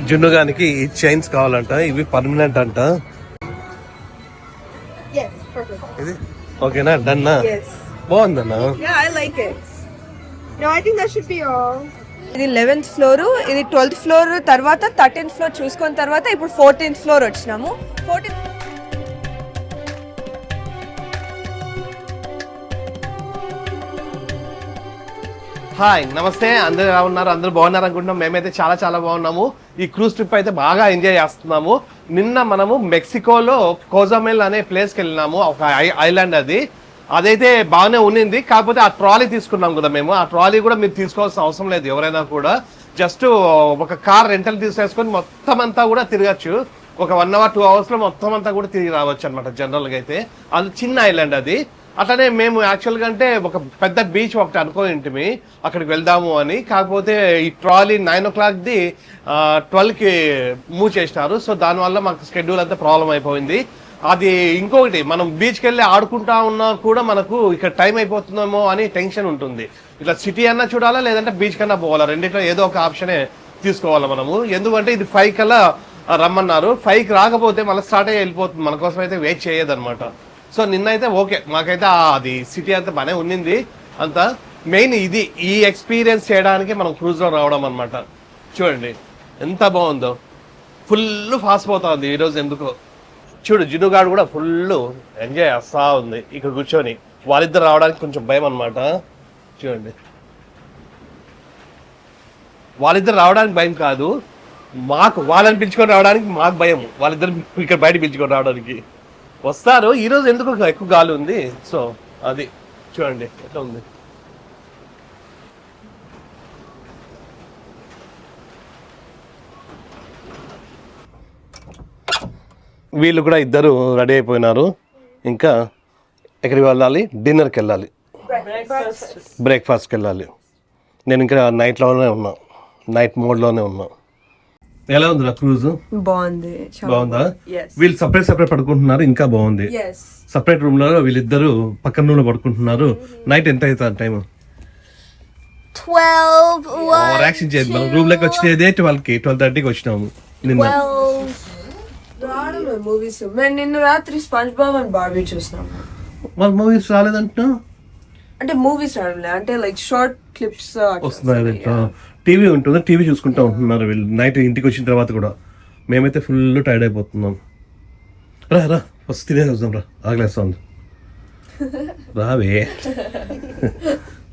జున్నుగానికి ఈ చైన్స్ కావాలంట, ఇవి పర్మనెంట్ అంట. ఇది ఓకేనా? డన్నా? బాగుందన్నా. ఇది 11th ఫ్లోర్, ఇది 12th ఫ్లోర్, తర్వాత 13th ఫ్లోర్ చూసుకున్న తర్వాత ఇప్పుడు 14th ఫ్లోర్ వచ్చినాము. 14th హాయ్, నమస్తే. అందరూ ఎలా ఉన్నారు? అందరూ బాగున్నారు అనుకుంటున్నాం. మేమైతే చాలా చాలా బాగున్నాము. ఈ క్రూజ్ ట్రిప్ అయితే బాగా ఎంజాయ్ చేస్తున్నాము. నిన్న మనము మెక్సికోలో కోజామెల్ అనే ప్లేస్కి వెళ్ళినాము. ఒక ఐలాండ్ అదైతే బాగానే ఉన్నింది. కాకపోతే ఆ ట్రాలీ తీసుకున్నాం కదా మేము. ఆ ట్రాలీ కూడా మీరు తీసుకోవాల్సిన అవసరం లేదు. ఎవరైనా కూడా జస్ట్ ఒక కార్ రెంటల్ తీసేసుకొని మొత్తం అంతా కూడా తిరగచ్చు. ఒక 1 hour 2 hours లో మొత్తం అంతా కూడా తిరిగి రావచ్చు అనమాట. జనరల్గా అయితే అది చిన్న ఐలాండ్ అది. అట్లనే మేము యాక్చువల్గా అంటే ఒక పెద్ద బీచ్ ఒకటి అనుకోనింటిమి అక్కడికి వెళ్దాము అని. కాకపోతే ఈ ట్రాలీ 9 o'clock 12కి మూవ్ చేసినారు. సో దానివల్ల మాకు షెడ్యూల్ అంతా ప్రాబ్లం అయిపోయింది. అది ఇంకొకటి, మనం బీచ్కి వెళ్ళి ఆడుకుంటా ఉన్నా కూడా మనకు ఇక్కడ టైం అయిపోతుందేమో అని టెన్షన్ ఉంటుంది. ఇట్లా సిటీ అన్నా చూడాలా, లేదంటే బీచ్ కన్నా పోవాలా, రెండిట్లో ఏదో ఒక ఆప్షనే తీసుకోవాలా మనము. ఎందుకంటే ఇది 5 కల్లా రమ్మన్నారు. 5కి రాకపోతే మళ్ళీ స్టార్ట్ అయ్యి వెళ్ళిపోతుంది. మన కోసం అయితే వెయిట్ చేయదన్నమాట. సో నిన్నైతే ఓకే, మాకైతే అది సిటీ అంతా బాగానే ఉన్నింది. అంతా మెయిన్ ఇది, ఈ ఎక్స్పీరియన్స్ చేయడానికి మనం క్రూజ్లో రావడం అనమాట. చూడండి ఎంత బాగుందో. ఫుల్ ఫాస్ట్ పోతుంది ఈరోజు ఎందుకో. చూడు జినుగాడు కూడా ఫుల్ ఎంజాయ్ చేస్తా ఉంది ఇక్కడ కూర్చొని. వాళ్ళిద్దరు రావడానికి కొంచెం భయం అనమాట. చూడండి, వాళ్ళిద్దరు రావడానికి భయం కాదు, మాకు వాళ్ళని పిలుచుకొని రావడానికి మాకు భయం. వాళ్ళిద్దరు ఇక్కడ బయట పిలుచుకొని రావడానికి వస్తారు. ఈరోజు ఎందుకు ఎక్కువ గాలి ఉంది. సో అది చూడండి ఎట్లా ఉంది. వీళ్ళు కూడా ఇద్దరు రెడీ అయిపోయినారు. ఇంకా ఎక్కడికి వెళ్ళాలి? డిన్నర్కి వెళ్ళాలి, బ్రేక్ఫాస్ట్కి వెళ్ళాలి. నేను ఇంకా నైట్లోనే ఉన్నా, నైట్ మోడ్లోనే ఉన్నా. ఎలా ఉంది నా క్రూజ్? బాగుంది. బాగుందా? వీళ్ళు సపరేట్ పడుకుంటున్నారు. ఇంకా బాగుంది. సపరేట్ రూమ్ లో వీళ్ళిద్దరు పక్కన రూమ్ లో పడుకుంటున్నారు. నైట్ ఎంత అవుతుంది టైం? 12 యాక్షన్ చేయదు. మనం రూమ్ లోకి వచ్చినదే 12కి 12:30కి వచ్చినాము నిన్న. మూవీస్ మేము నిన్న రాత్రి స్పాంజ్ బాబ్ అండ్ బార్బీ చూసినాము. మరి మూవీస్ రాలేదంటున్నా? అంటే మూవీస్ రావట్లే, అంటే లైక్ షార్ట్ క్లిప్స్ వస్తున్నాయి. టీవీ ఉంటుంది, టీవీ చూసుకుంటూ ఉంటున్నారు వీళ్ళు నైట్ ఇంటికి వచ్చిన తర్వాత కూడా. మేమైతే ఫుల్ టైర్డ్ అయిపోతున్నాం. రా ఫస్ట్ తినేసి వద్దాం, రా ఆగలేస్తా ఉంది. రావే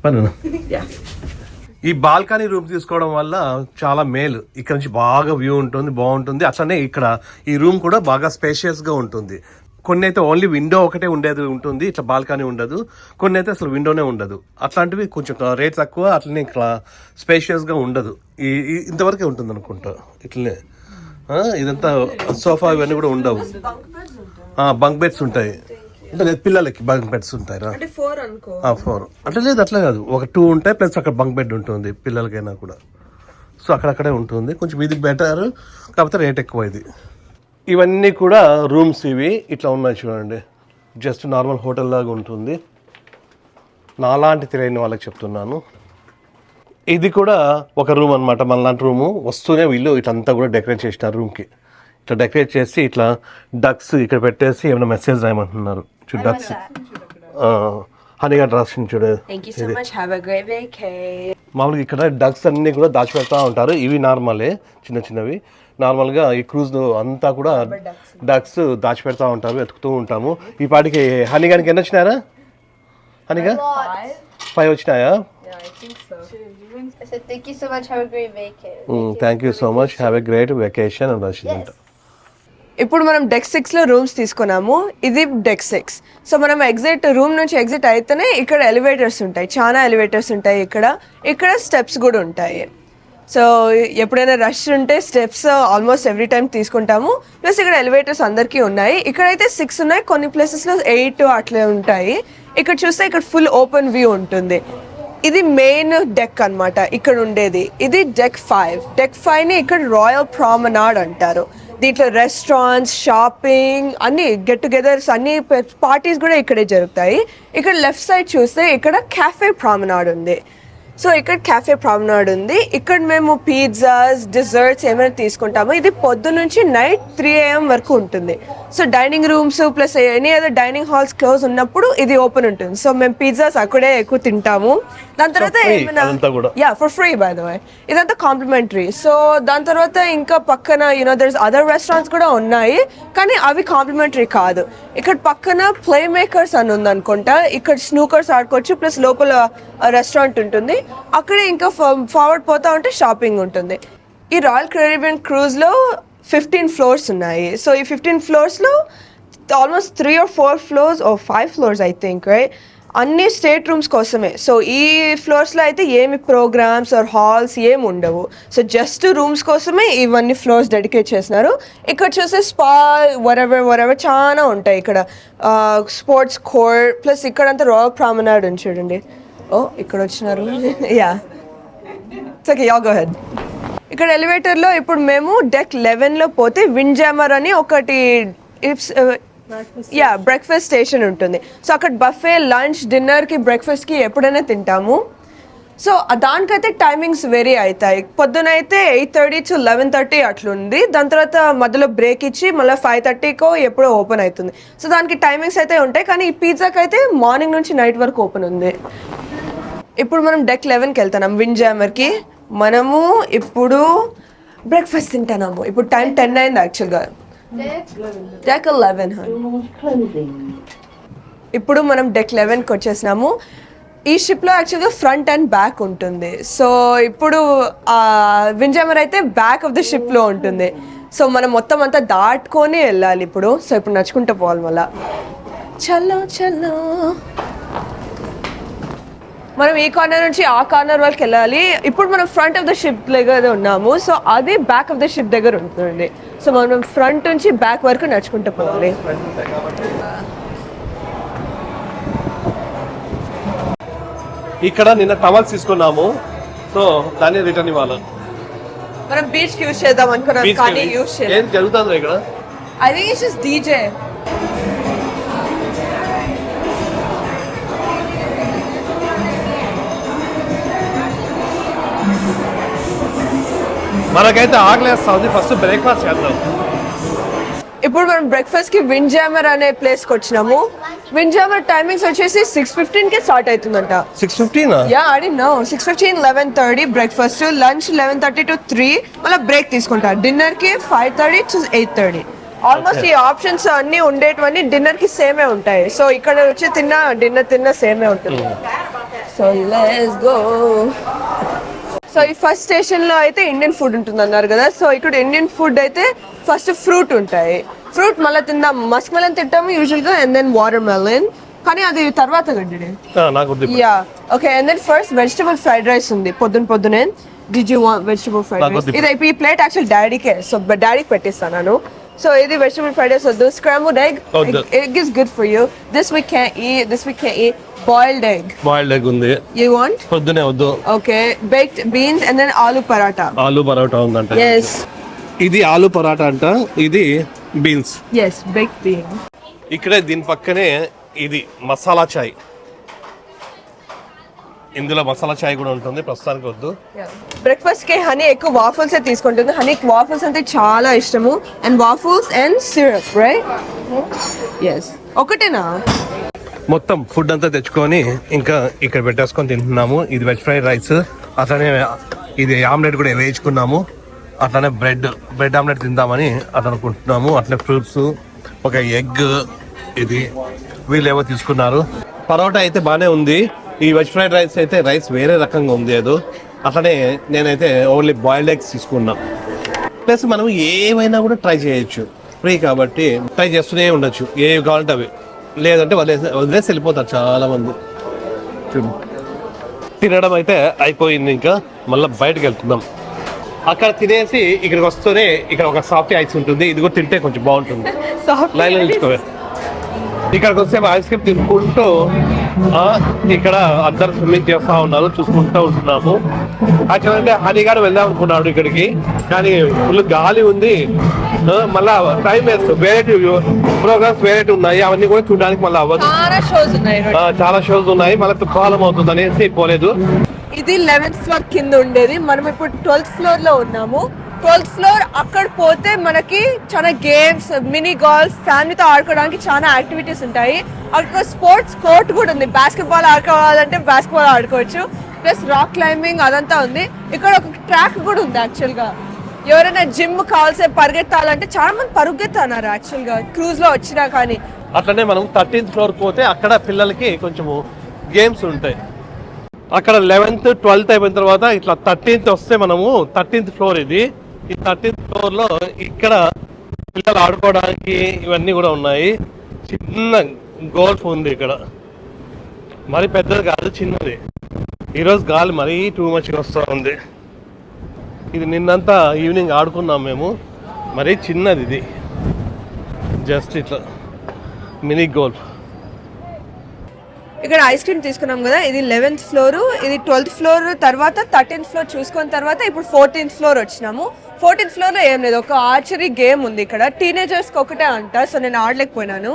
పను. ఈ బాల్కనీ రూమ్ తీసుకోవడం వల్ల చాలా మేలు. ఇక్కడ నుంచి బాగా వ్యూ ఉంటుంది, బాగుంటుంది. అట్లనే ఇక్కడ ఈ రూమ్ కూడా బాగా స్పేషియస్ గా ఉంటుంది. కొన్ని అయితే ఓన్లీ విండో ఒకటే ఉండేది ఉంటుంది, ఇట్లా బాల్కనీ ఉండదు. కొన్ని అయితే అసలు విండోనే ఉండదు. అట్లాంటివి కొంచెం రేట్ తక్కువ, అట్లనే ఇక్కడ స్పేషియస్ గా ఉండదు. ఇంతవరకే ఉంటుంది అనుకుంటా. ఇట్లనే ఇదంతా సోఫా ఇవన్నీ కూడా ఉండవు. బంక్ బెడ్స్ ఉంటాయి. అంటే పిల్లలకి బంక్ బెడ్స్ ఉంటాయి రా. 4 అట్లా లేదు, అట్లా కాదు. ఒక 2 ఉంటాయి, ప్లస్ అక్కడ బంక్ బెడ్ ఉంటుంది పిల్లలకైనా కూడా. సో అక్కడక్కడే ఉంటుంది. కొంచెం ఇది బెటర్, కాకపోతే రేట్ ఎక్కువ. ఇవన్నీ కూడా రూమ్స్. ఇవి ఇట్లా ఉన్నాయి చూడండి. జస్ట్ నార్మల్ హోటల్ లాగా ఉంటుంది. నాలాంటి తెలియని వాళ్ళకి చెప్తున్నాను. ఇది కూడా ఒక రూమ్ అనమాట, మనలాంటి రూము. వస్తూనే వీళ్ళు ఇట్లంతా కూడా డెకరేట్ చేసినారు రూమ్కి. ఇట్లా డెకరేట్ చేసి ఇట్లా డక్స్ ఇక్కడ పెట్టేసి ఏమైనా మెసేజ్ రాయమంటున్నారు. చూడు డక్స్ హనీగా రాసింది చూడు. మామూలుగా ఇక్కడ డక్స్ అన్ని కూడా దాచిపెడతా ఉంటారు. ఇవి నార్మలే, చిన్న చిన్నవి. నార్మల్గా ఈ క్రూజ్ అంతా కూడా డక్స్ దాచిపెడతా ఉంటారు, వెతుకుతూ ఉంటాము. ఈ పాటికి హనీగానికి ఎన్ని వచ్చినారా? హనీగా 5 వచ్చినాయా? Thank you so much. Have a great vacation. Thank you so much. Have a great vacation అని రాసిందంట. ఇప్పుడు మనం డెక్ 6లో రూమ్స్ తీసుకున్నాము. ఇది డెక్ 6. సో మనం రూమ్ నుంచి ఎగ్జిట్ అయితేనే ఇక్కడ ఎలివేటర్స్ ఉంటాయి, చాలా ఎలివేటర్స్ ఉంటాయి. ఇక్కడ స్టెప్స్ కూడా ఉంటాయి. సో ఎప్పుడైనా రష్ ఉంటే స్టెప్స్ ఆల్మోస్ట్ ఎవ్రీ టైం తీసుకుంటాము. ప్లస్ ఇక్కడ ఎలివేటర్స్ అందరికీ ఉన్నాయి. ఇక్కడైతే 6 ఉన్నాయి, కొన్ని ప్లేసెస్లో 8 అట్లే ఉంటాయి. ఇక్కడ చూస్తే ఇక్కడ ఫుల్ ఓపెన్ వ్యూ ఉంటుంది. ఇది మెయిన్ డెక్ అన్నమాట ఇక్కడ ఉండేది. ఇది డెక్ 5. డెక్ 5ని ఇక్కడ రాయల్ ప్రామనాడ్ అంటారు. దీంట్లో రెస్టారెంట్స్, షాపింగ్, అన్ని గెట్ టుగెదర్స్, అన్ని పార్టీస్ కూడా ఇక్కడే జరుగుతాయి. ఇక్కడ లెఫ్ట్ సైడ్ చూస్తే ఇక్కడ క్యాఫే ప్రామనాడ్ ఉంది. సో ఇక్కడ క్యాఫే ప్రామ్నాడ్ ఉంది. ఇక్కడ మేము పిజ్జాస్ డిజర్ట్స్ ఏమైనా తీసుకుంటాము. ఇది పొద్దు నుంచి నైట్ 3 AM వరకు ఉంటుంది. So dining rooms plus any other dining halls close ఉన్నప్పుడు ఇది ఓపెన్ ఉంటుంది. సో మేము పిజ్జాస్ అక్కడే ఎక్కువ తింటాము. దాని తర్వాత ఏమైనా for free buy the way, ఇదంతా కాంప్లిమెంటరీ. సో దాని తర్వాత ఇంకా పక్కన దర్ ఇస్ అదర్ రెస్టారెంట్స్ కూడా ఉన్నాయి, కానీ అవి కాంప్లిమెంటరీ కాదు. ఇక్కడ పక్కన ప్లే మేకర్స్ అని ఉంది అనుకుంటా. ఇక్కడ స్నూకర్స్ ఆడుకోవచ్చు, ప్లస్ లోపల రెస్టారెంట్ ఉంటుంది. అక్కడే ఇంకా ఫార్వర్డ్ పోతా ఉంటే షాపింగ్ ఉంటుంది. ఈ రాయల్ కరేబియన్ క్రూజ్లో 15 floors ఉన్నాయి. సో ఈ 15 floors-లో almost 3 or 4 floors or 5 floors I think, right, అన్ని స్టేట్ రూమ్స్ కోసమే. సో ఈ ఫ్లోర్స్లో అయితే ఏమి ప్రోగ్రామ్స్ ఆర్ హాల్స్ ఏమి ఉండవు. సో జస్ట్ రూమ్స్ కోసమే ఇవన్నీ ఫ్లోర్స్ డెడికేట్ చేసినారు. ఇక్కడ చూసే స్పా వరెవర్ చాలా ఉంటాయి. ఇక్కడ స్పోర్ట్స్ కోర్ట్ ప్లస్ ఇక్కడంతా రాయల్ ప్రామెనాడ్ ఉంది చూడండి. ఇక్కడ వచ్చినారు. Yeah okay, yeah go head. ఇక్కడ ఎలివేటర్లో ఇప్పుడు మేము డెక్ 11లో పోతే విండ్జామర్ అని ఒకటి బ్రేక్ఫాస్ట్ స్టేషన్ ఉంటుంది. సో అక్కడ బఫే లంచ్ డిన్నర్కి బ్రేక్ఫాస్ట్కి ఎప్పుడైనా తింటాము. సో దానికైతే టైమింగ్స్ వేరీ అవుతాయి. పొద్దునైతే 8:30 to 11:30 అట్లుంది. దాని తర్వాత మధ్యలో బ్రేక్ ఇచ్చి మళ్ళీ 5:30కో ఎప్పుడో ఓపెన్ అవుతుంది. సో దానికి టైమింగ్స్ అయితే ఉంటాయి, కానీ ఈ పిజ్జాకి అయితే మార్నింగ్ నుంచి నైట్ వరకు ఓపెన్ ఉంది. ఇప్పుడు మనం డెక్ 11కి వెళ్తున్నాం విండ్జామర్కి. మనము ఇప్పుడు బ్రేక్ఫాస్ట్ తింటున్నాము. ఇప్పుడు టైం 10 అయింది యాక్చువల్గా. డెక్ 11. ఇప్పుడు మనం డెక్ 11కి వచ్చేసినాము. ఈ షిప్లో యాక్చువల్గా ఫ్రంట్ అండ్ బ్యాక్ ఉంటుంది. సో ఇప్పుడు విండ్జామర్ అయితే బ్యాక్ ఆఫ్ ద షిప్లో ఉంటుంది. సో మనం మొత్తం అంతా దాటుకొని వెళ్ళాలి ఇప్పుడు. సో ఇప్పుడు నడుచుకుంటూ పోవాలి మళ్ళా. చలో చలో, మనం ఈ కార్నర్ నుంచి ఆ కార్నర్ వరకు వెళ్ళాలి. ఇప్పుడు మనం ఫ్రంట్ ఆఫ్ ద షిప్ దగ్గర ఉన్నాము. సో అది బ్యాక్ ఆఫ్ ద షిప్ దగ్గర ఉంటుంది. సో మనం ఫ్రంట్ నుంచి బ్యాక్ వరకు నడుచుకుంటూ పోవాలి. ఇక్కడ నిన్న టవల్స్ తీసుకున్నాము, సో దాన్ని రిటర్న్ ఇవ్వాలి. మనం బీచ్ యూజ్ చేద్దాం అనుకున్నాం, కానీ యూజ్ చేయాలి. ఏం జరుగుతుంది ఇక్కడ? I think it's just DJ. మనకైతే ఆకలేస్తుంది. ఫస్ట్ బ్రేక్ఫాస్ట్ చేద్దాం. ఇప్పుడు మనం బ్రేక్ఫాస్ట్ కి విండ్జామర్ అనే ప్లేస్ కి వచ్చినాము. విండ్జామర్ టైమింగ్స్ వచ్చేసి 6:15కి స్టార్ట్ అవుతుందంట. 6:15? Yeah, I did know. 6:15, 11:30 breakfast, lunch 11:30 to 3, మళ్ళీ బ్రేక్ తీసుకుంటారు. డిన్నర్ కి 5:30 to 8:30. ఆల్మోస్ట్ ఈ ఆప్షన్స్ అన్ని ఉండేటివన్నీ డిన్నర్ కి సేమే ఉంటాయి. సో ఇక్కడ వచ్చి డిన్నర్ తిన్న సేమే ఉంటుంది. So let's go. సో ఈ ఫస్ట్ స్టేషన్ లో అయితే ఇండియన్ ఫుడ్ ఉంటుంది అన్నారు కదా. సో ఇక్కడ ఇండియన్ ఫుడ్ అయితే ఫస్ట్ ఫ్రూట్ ఉంటాయి. ఫ్రూట్ మళ్ళీ తిందాం. మస్క్ మెలన్ తింటాము యూజువల్ గా, అండ్ దెన్ వాటర్ మెలన్, కానీ అది తర్వాత గడ్డి. Yeah okay. And then first vegetable fried rice ఉంది పొద్దునే. Did you want vegetable fried rice? ఇది ఈ ప్లేట్ యాక్చువల్ డాడీకే, సో డాడీకి పెట్టిస్తాను. సో ఇది వెజిటబుల్ ఫ్రైడ్ రైస్ వద్దు. Scrambled egg is good for you. This we can't eat. Boiled egg ఉంది. You want? పొద్దునే వద్దు. Okay, baked beans and then aloo paratha. Aloo paratha ఉందంట. Yes. ఇది ఆలు పరాటా అంట, ఇది బీన్స్. Yes, baked beans. ఇక్కడే దీని పక్కనే ఇది మసాలా చాయ్. ఇందులో మసాలా చాయ్ కూడా ఉంటుంది. ప్రస్తుతానికి వద్దు. బ్రేక్ఫాస్ట్ కి హనీ ఎక్కువ వాఫల్స్ తీసుకుంటుంది. హనీకి వాఫల్స్ అంటే చాలా ఇష్టము. And waffles and syrup, right? yes. ఒకటేనా? మొత్తం ఫుడ్ అంతా తెచ్చుకొని ఇంకా ఇక్కడ పెట్టేసుకొని తింటున్నాము. ఇది వెజ్ ఫ్రైడ్ రైస్, అట్లనే ఇది ఆమ్లెట్ కూడా వేయించుకున్నాము. అట్లనే బ్రెడ్ ఆమ్లెట్ తిందామని అట్లా అనుకుంటున్నాము. అట్లనే ఫ్రూట్స్, ఒక ఎగ్, ఇది వీళ్ళేమో తీసుకున్నారు. పరోటా అయితే బాగానే ఉంది. ఈ వెజ్ ఫ్రైడ్ రైస్ అయితే రైస్ వేరే రకంగా ఉంది. ఏదో అట్లనే నేనైతే ఓన్లీ బాయిల్డ్ ఎగ్స్ తీసుకున్నా. ప్లస్ మనం ఏమైనా కూడా ట్రై చేయొచ్చు, ఫ్రీ కాబట్టి ట్రై చేస్తూనే ఉండొచ్చు. ఏవి కావాలంటే అవి, లేదంటే వదిలేసి వెళ్ళిపోతారు చాలా మంది. తినడం అయితే అయిపోయింది, ఇంకా మళ్ళీ బయటకు వెళ్తున్నాం. అక్కడ తినేసి ఇక్కడికి వస్తూనే ఇక్కడ ఒక సాఫ్ట్ ఐస్ ఉంటుంది. ఇది కూడా తింటే కొంచెం బాగుంటుంది. లైన్లో నిల్చుకోవాలి. ఇక్కడికి వస్తే ఐస్ క్రీమ్ తినుకుంటూ ఇక్కడ అందరు స్విమ్మింగ్ చేస్తా ఉన్నారు, చూసుకుంటూ ఉంటున్నాము. యాక్చువల్ అంటే హనీ గారు వెళ్దాం అనుకున్నాడు ఇక్కడికి, కానీ ఫుల్ గాలి ఉంది. మళ్ళా టైం వేస్ట్. వేరేటి ప్రోగ్రామ్స్ వేరేటి ఉన్నాయి, అవన్నీ కూడా చూడడానికి మళ్ళీ అవ్వదు. చాలా షోస్ ఉన్నాయి, మళ్ళీ ప్రాబ్లం అవుతుంది అనేసి పోలేదు. ఇది 11th ఫ్లోర్ కింద ఉండేది. మనం ఇప్పుడు 12th ఫ్లోర్ లో ఉన్నాము. 12th ఫ్లోర్ అక్కడ పోతే మనకి చాలా గేమ్స్, మినీ గోల్ఫ్, ఫ్యామిలీతో ఆడుకోవడానికి చాలా యాక్టివిటీస్ ఉంటాయి. అక్కడ స్పోర్ట్స్ కోర్ట్ కూడా ఉంది. బాస్కెట్బాల్ ఆడుకోవాలంటే బాస్కెట్బాల్ ఆడుకోవచ్చు. ప్లస్ రాక్ క్లైంబింగ్ అదంతా ఉంది. ఇక్కడ ఒక ట్రాక్ కూడా ఉంది. యాక్చువల్గా ఎవరైనా జిమ్ కావాల్సి పరిగెత్తాలంటే చాలా మంది పరుగెత్తున్నారు యాక్చువల్గా క్రూజ్ లో వచ్చినా. కానీ అట్లనే మనం 13th ఫ్లోర్ పోతే అక్కడ పిల్లలకి కొంచెము గేమ్స్ ఉంటాయి. అక్కడ 11th 12th అయిపోయిన తర్వాత ఇట్లా 13th వస్తే మనము 13th ఫ్లోర్ ఇది. ఈ 13th ఫ్లోర్ లో ఇక్కడ పిల్లలు ఆడుకోవడానికి ఇవన్నీ కూడా ఉన్నాయి. చిన్న గోల్ఫ్ ఉంది ఇక్కడ, మరి పెద్దది కాదు, చిన్నది. ఈరోజు గాలి మరీ టూ మచ్గా వస్తూ ఉంది. ఇది నిన్నంతా ఈవినింగ్ ఆడుకున్నాం మేము. మరీ చిన్నది ఇది, జస్ట్ ఇట్లా మినీ గోల్ఫ్. ఇక్కడ ఐస్ క్రీమ్ తీసుకున్నాం కదా, ఇది 11th ఫ్లోర్, ఇది 12th ఫ్లోర్, తర్వాత 13th ఫ్లోర్ చూసుకున్న తర్వాత ఇప్పుడు 14th ఫ్లోర్ వచ్చినాము. 14th ఫ్లోర్ లో ఏం లేదు, ఒక ఆర్చరీ గేమ్ ఉంది ఇక్కడ. టీనేజర్స్ కి ఒకటే అంట, సో నేను ఆడలేకపోయినాను.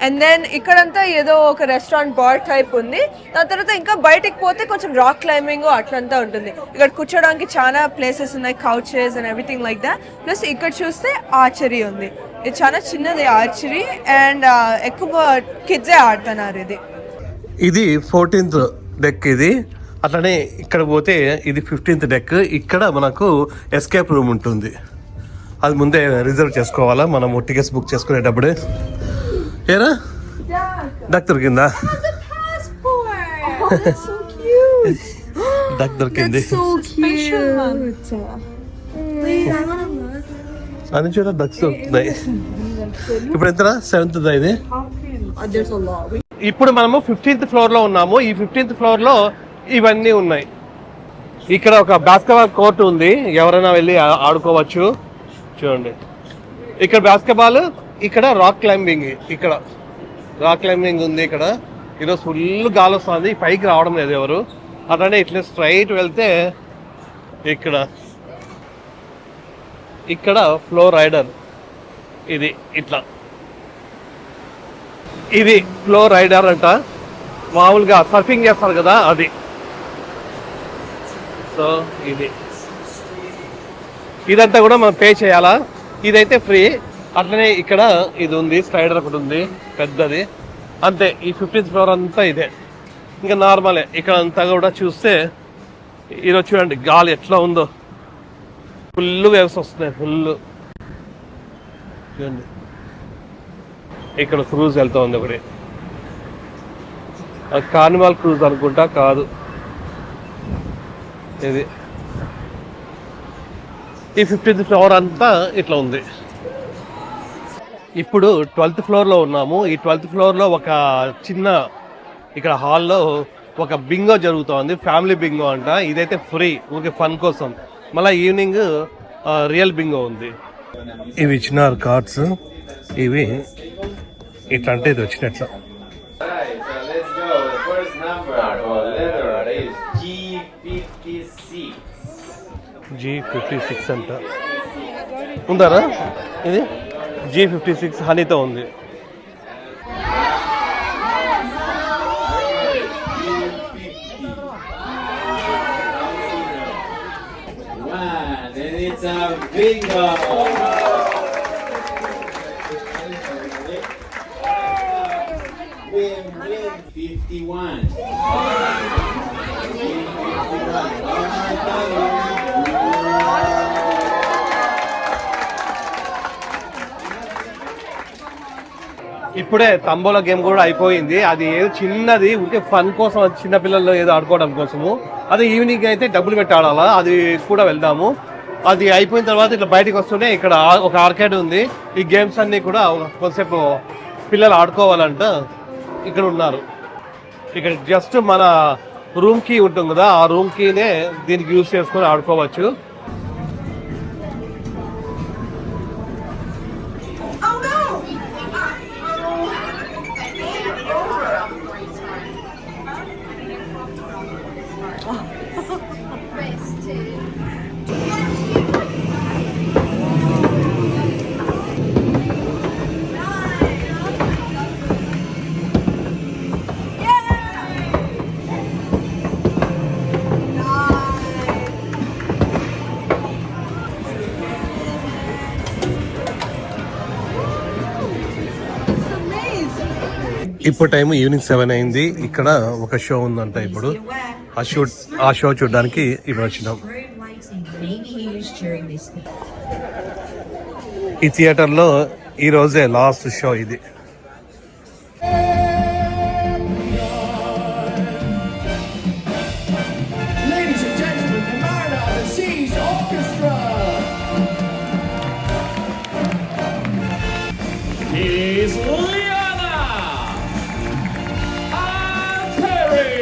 అండ్ దెన్ ఇక్కడంతా ఏదో ఒక రెస్టారెంట్ బార్ టైప్ ఉంది. దాని తర్వాత ఇంకా బయటికి పోతే కొంచెం రాక్ క్లైంబింగ్ అట్లంతా ఉంటుంది. ఇక్కడ కూర్చోడానికి చాలా ప్లేసెస్ ఉన్నాయి, couches and everything like that. Plus ఇక్కడ చూస్తే ఆర్చరీ ఉంది. ఇది చాలా చిన్నది ఆర్చరీ, అండ్ ఎక్కువ కిడ్సే ఆడుతున్నారు. ఇది 14th డెక్ ఇది. అట్లనే ఇక్కడ పోతే ఇది 15th డెక్. ఇక్కడ మనకు ఎస్కేప్ రూమ్ ఉంటుంది. అది ముందే రిజర్వ్ చేసుకోవాలా మనము టికెట్స్ బుక్ చేసుకునేటప్పుడే. ఏరా డక్ దొరికిందా? డక్ దొరికింది. అని చూడ డక్స్ దొరుకుతున్నాయి. ఇప్పుడు ఎంత 7th ఇది. ఇప్పుడు మనము 15th ఫ్లోర్ లో ఉన్నాము. ఈ 15th ఫ్లోర్ లో ఇవన్నీ ఉన్నాయి. ఇక్కడ ఒక బాస్కెట్బాల్ కోర్ట్ ఉంది, ఎవరైనా వెళ్ళి ఆడుకోవచ్చు. చూడండి, ఇక్కడ బాస్కెట్బాల్, ఇక్కడ రాక్ క్లైంబింగ్. ఇక్కడ రాక్ క్లైంబింగ్ ఉంది. ఇక్కడ ఈరోజు ఫుల్ గాలి వస్తుంది, పైకి రావడం లేదు ఎవరు. అట్లానే ఇట్లా స్ట్రైట్ వెళ్తే ఇక్కడ ఫ్లో రైడర్. ఇది ఇట్లా, ఇది ఫ్లో రైడర్ అంట. మామూలుగా సర్ఫింగ్ చేస్తారు కదా అది. సో ఇదంతా కూడా మనం పే చేయాలా. ఇదైతే ఫ్రీ. అట్లనే ఇక్కడ ఇది ఉంది, స్లైడర్ ఒకటి ఉంది పెద్దది. అంతే, ఈ 15th ఫ్లోర్ అంతా ఇదే. ఇంకా నార్మలే. ఇక్కడ అంతా కూడా చూస్తే ఈరోజు చూడండి గాలి ఎట్లా ఉందో, ఫుల్ వేవ్స్ వస్తున్నాయి, ఫుల్. చూడండి ఇక్కడ క్రూజ్ వెళ్తా ఉంది ఒకటి. అది కార్నివాల్ క్రూజ్ అనుకుంటా, కాదు ఇది. ఈ 15th ఫ్లోర్ అంతా ఇట్లా ఉంది. ఇప్పుడు 12th ఫ్లోర్లో ఉన్నాము. ఈ 12th ఫ్లోర్లో ఒక చిన్న ఇక్కడ హాల్లో ఒక బింగో జరుగుతోంది, ఫ్యామిలీ బింగో అంట. ఇదైతే ఫ్రీ, ఊరికే ఫన్ కోసం. మళ్ళీ ఈవినింగ్ రియల్ బింగో ఉంది. ఇవి ఇచ్చినారు కార్డ్స్. ఇవి ఇట్లా అంటే ఇది వచ్చినట్లు. G56 అంట. ఉందారా ఇది? G56 హనీతో ఉంది. It's a bingo! Win 51. ఇప్పుడే తంబోలా గేమ్ కూడా అయిపోయింది. అది ఏదో చిన్నది, ఊరికే ఫన్ కోసం, చిన్నపిల్లలు ఏదో ఆడుకోవడం కోసము. అదే ఈవినింగ్ అయితే డబ్బులు పెట్టి ఆడాలా, అది కూడా వెళ్దాము. అది అయిపోయిన తర్వాత ఇట్లా బయటకు వస్తుంటే ఇక్కడ ఒక ఆర్కేడ్ ఉంది. ఈ గేమ్స్ అన్నీ కూడా కొంతసేపు పిల్లలు ఆడుకోవాలంట. ఇక్కడ ఉన్నారు. ఇక్కడ జస్ట్ మన రూమ్ కీ ఉంటుంది కదా, ఆ రూమ్ కీనే దీనికి యూజ్ చేసుకొని ఆడుకోవచ్చు. ఇప్పుడు టైం ఈవినింగ్ 7 అయింది. ఇక్కడ ఒక షో ఉందంట. ఇప్పుడు ఆ షో చూడడానికి ఇప్పుడు వచ్చినాం. ఈ థియేటర్ లో ఈ రోజే లాస్ట్ షో ఇది. Ladies and gentlemen, the Mariner of the Seas Orchestra. Here's Liana and Perry.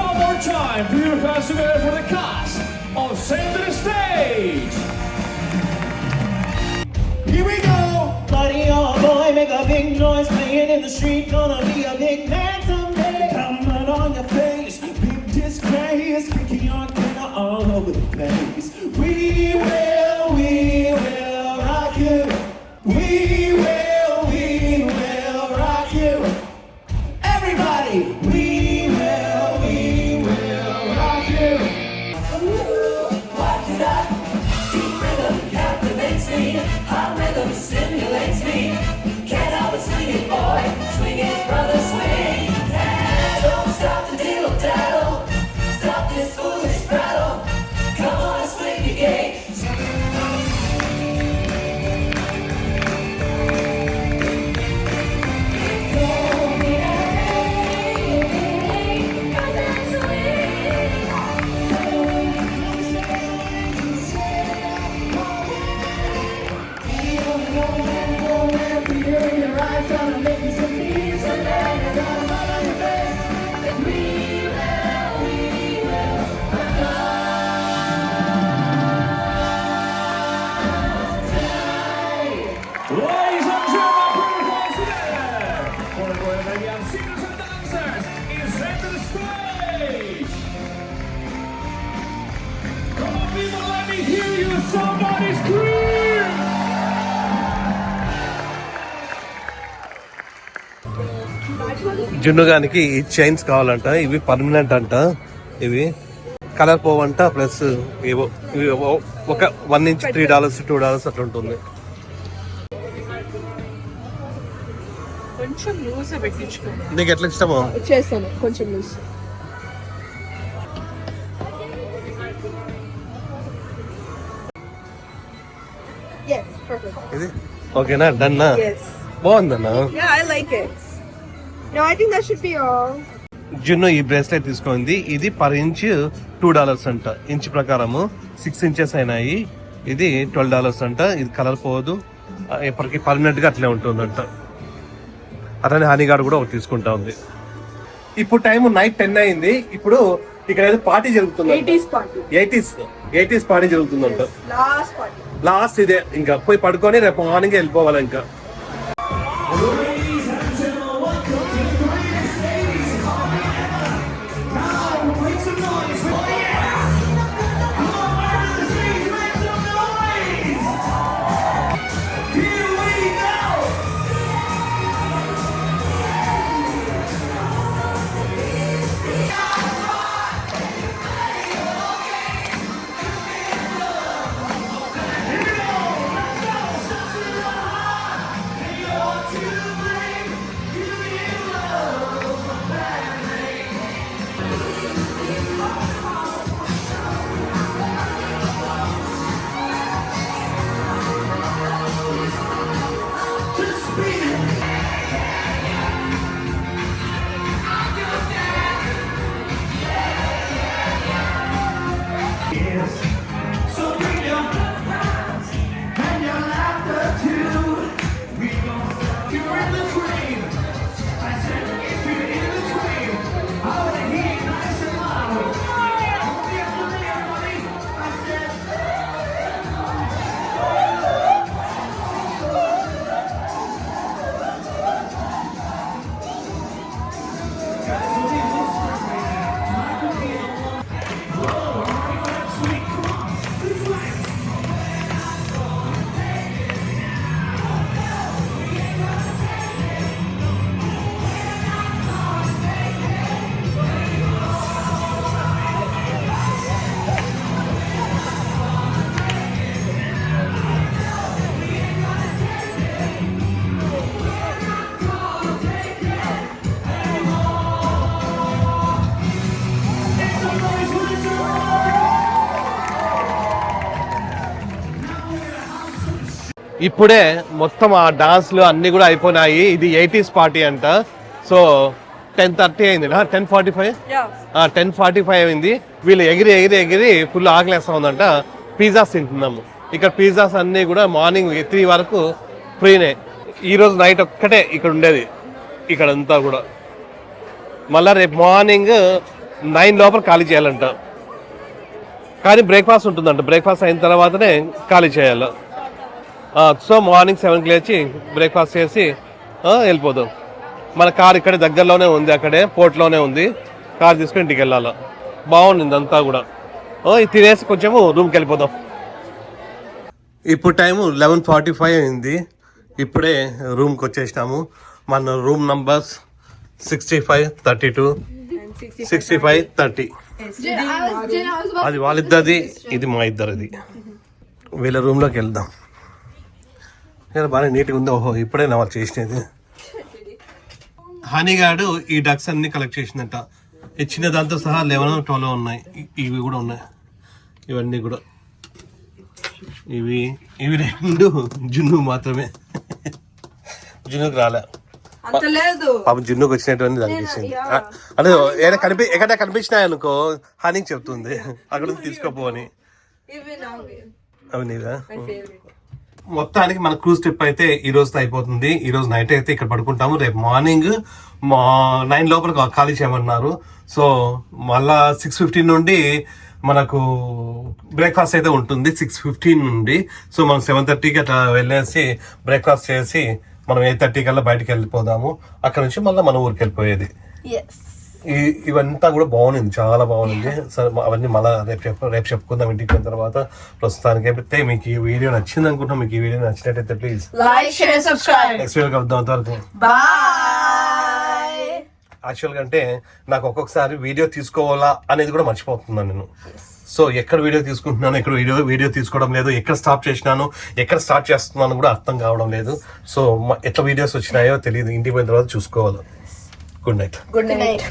One more time, do your best together for the cast of Center Stage. Here we go. Buddy, oh boy, make a big noise playing in the street. Gonna be a big man someday. Comment on your face, big disgrace, kicking your dinner all over the place. We will rock you. We will rock you. Everybody, we will rock you. Watch it up. Deep rhythm captivates me. Hot rhythm stimulates me. Can't help but swing it, boy. Swing it, brother, swing. And don't stop the diddle daddle. Stop this foolish prattle. Come on, swing your gate. Ladies and gentlemen, once again, for the Royal Navy of singers and dancers is Center Stage. Come on, people, let me hear you. Somebody scream! జున్నుగానికి ఈ chains కావాలంట. ఇవి permanent అంట. ఇవి colour పోవంట. Plus ఏవో ఒక $1 inch $3 $2 అట్లా ఉంటుంది. కొంచెం లూజ్ పెట్టించుకో. నీకు ఎట్లా ఇష్టమో చేస్తాను కొంచెం లూజ్. Yes, perfect. ఇది ఓకేనా? డన్నా? Yes. బాగుందన్నా. Yeah, I like it. No, I think that should be all. జున్ను ఈ బ్రేస్లెట్ తీసుకుంది. ఇది పర్ ఇంచ్ $2 అంట. ఇంచ్ ప్రకారము 6 ఇంచెస్ అయినాయి. ఇది $12 అంట. ఇది కలర్ పోదు, ఎప్పటికీ పర్మనెంట్ గా అట్లే ఉంటుందంట. అతని హనీగాడు కూడా ఒకటి తీసుకుంటా ఉంది. ఇప్పుడు టైం నైట్ 10 అయింది. ఇప్పుడు ఇక్కడ ఏదో పార్టీ జరుగుతుంది. 80s party. 80s పార్టీ జరుగుతుందంట. Last party. లాస్ట్ ఇదే. ఇంకా పోయి పడుకొని రేపు మార్నింగ్ వెళ్ళిపోవాలి. ఇంకా Ladies and gentlemen, welcome to the greatest ladies comedy ever. Now, make some noise. Oh yeah! Come on, Mariner of the Seas, make some noise! Here we go! ఇప్పుడే మొత్తం ఆ డాన్స్లు అన్నీ కూడా అయిపోయినాయి. ఇది 80s పార్టీ అంట. సో 10:30 అయింది, 10:45 10:45 అయింది. వీళ్ళు ఎగిరి ఎగిరి ఎగిరి ఫుల్ ఆకలేస్తా ఉందంట. పిజ్జాస్ తింటున్నాము. ఇక్కడ పిజ్జాస్ అన్నీ కూడా మార్నింగ్ 3 వరకు ఫ్రీనే. ఈరోజు నైట్ ఒక్కటే ఇక్కడ ఉండేది, ఇక్కడ అంతా కూడా. మళ్ళీ రేపు మార్నింగ్ 9 లోపల ఖాళీ చేయాలంట. కానీ బ్రేక్ఫాస్ట్ ఉంటుందంట. బ్రేక్ఫాస్ట్ అయిన తర్వాతనే ఖాళీ చేయాలి. సో మార్నింగ్ 7కి లేచి బ్రేక్ఫాస్ట్ చేసి వెళ్ళిపోదాం. మన కార్ ఇక్కడే దగ్గరలోనే ఉంది, అక్కడే పోర్ట్లోనే ఉంది. కార్ తీసుకుని ఇంటికి వెళ్ళాలి. బాగుంది అంతా కూడా. ఇది తినేసి కొంచెము రూమ్కి వెళ్ళిపోదాం. ఇప్పుడు టైము 11:45 అయింది. ఇప్పుడే రూమ్కి వచ్చేసినాము. మన రూమ్ నంబర్స్ 65, 32, 65, 30. అది వాళ్ళిద్దరిది, ఇది మా ఇద్దరిది. వీళ్ళ రూమ్లోకి వెళ్దాం. బాగా నీట్గా ఉంది. ఓహో ఇప్పుడే నా వాళ్ళు చేసినది. హనీగాడు ఈ డక్స్ అన్ని కలెక్ట్ చేసిందట. ఇచ్చిన దాంతో సహా 11, 12 ఉన్నాయి. ఇవి కూడా ఉన్నాయి. ఇవన్నీ కూడా ఇవి 2 జున్ను మాత్రమే. జున్నుకు రాలే. పాపం జున్నుకు వచ్చినటువంటి అనిపించింది. అంటే ఎక్కడ కనిపించినాయి అనుకో హనీకి చెప్తుంది అక్కడ తీసుకోపో అని. అవి నీవా? మొత్తానికి మన క్రూజ్ ట్రిప్ అయితే ఈ రోజుతో అయిపోతుంది. ఈ రోజు నైట్ అయితే ఇక్కడ పడుకుంటాము. రేపు మార్నింగ్ 9 లోపల ఖాళీ చేయమన్నారు. సో మళ్ళా 6:15 నుండి మనకు బ్రేక్ఫాస్ట్ అయితే ఉంటుంది. 6:15 నుండి. సో మనం 7:30కి అట్లా వెళ్ళేసి బ్రేక్ఫాస్ట్ చేసి మనం 8:30 కల్లా బయటకు వెళ్ళిపోదాము. అక్కడ నుంచి మళ్ళీ మన ఊరికి వెళ్ళిపోయేది. ఇవంతా కూడా బాగుంది, చాలా బాగుంది. సరే అవన్నీ మళ్ళీ రేపు చెప్పుకుందాం ఇంటికి పోయిన తర్వాత. ప్రస్తుతానికి అయితే మీకు ఈ వీడియో నచ్చింది అనుకుంటున్నాం. మీకు ఈ వీడియో నచ్చినట్టయితే please like, share, subscribe. Next video కలుద్దాం. అంతవరకు బాయ్. యాక్చువల్గా అంటే నాకు ఒక్కొక్కసారి వీడియో తీసుకోవాలా అనేది కూడా మర్చిపోతున్నాను నేను. సో ఎక్కడ వీడియో తీసుకుంటున్నాను, ఎక్కడ వీడియో తీసుకోవడం లేదు, ఎక్కడ స్టాప్ చేసినాను, ఎక్కడ స్టార్ట్ చేస్తున్నాను కూడా అర్థం కావడం లేదు. సో ఎట్లా వీడియోస్ వచ్చినాయో తెలియదు. ఇంటికి పోయిన తర్వాత చూసుకోవాలి. Good night. Good night.